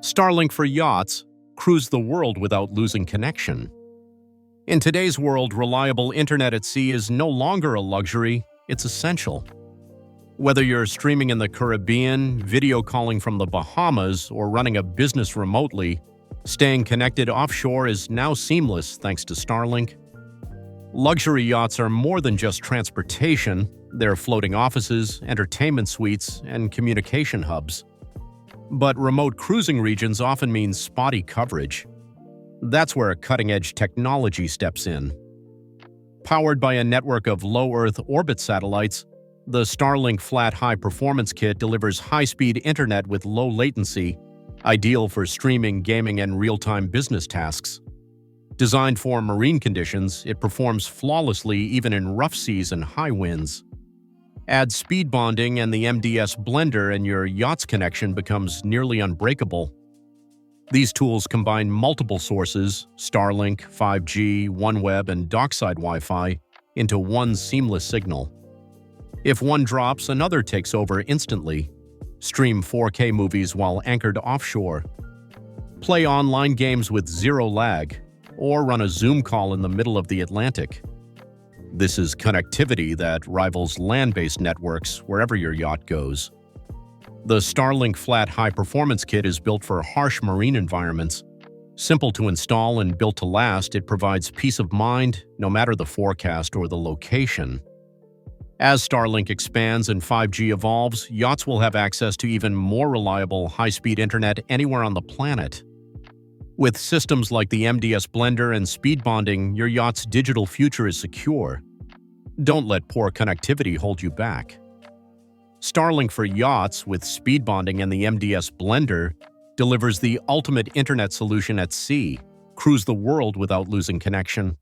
Starlink for yachts, cruise the world without losing connection. In today's world, reliable internet at sea is no longer a luxury, it's essential. Whether you're streaming in the Caribbean, video calling from the Bahamas, or running a business remotely, staying connected offshore is now seamless thanks to Starlink. Luxury yachts are more than just transportation, they're floating offices, entertainment suites, and communication hubs. But remote cruising regions often mean spotty coverage. That's where cutting-edge technology steps in. Powered by a network of low Earth orbit satellites, the Starlink Flat High Performance Kit delivers high-speed internet with low latency, ideal for streaming, gaming, and real-time business tasks. Designed for marine conditions, it performs flawlessly even in rough seas and high winds. Add speed bonding and the MDS blender and your yacht's connection becomes nearly unbreakable. These tools combine multiple sources, Starlink, 5G, OneWeb, and dockside Wi-Fi, into one seamless signal. If one drops, another takes over instantly. Stream 4K movies while anchored offshore. Play online games with zero lag, or run a Zoom call in the middle of the Atlantic. This is connectivity that rivals land-based networks wherever your yacht goes. The Starlink Flat High Performance Kit is built for harsh marine environments. Simple to install and built to last, it provides peace of mind no matter the forecast or the location. As Starlink expands and 5G evolves, yachts will have access to even more reliable, high-speed internet anywhere on the planet. With systems like the MDS blender and speed bonding, your yacht's digital future is secure. Don't let poor connectivity hold you back. Starlink for yachts with speed bonding and the MDS blender delivers the ultimate internet solution at sea. Cruise the world without losing connection.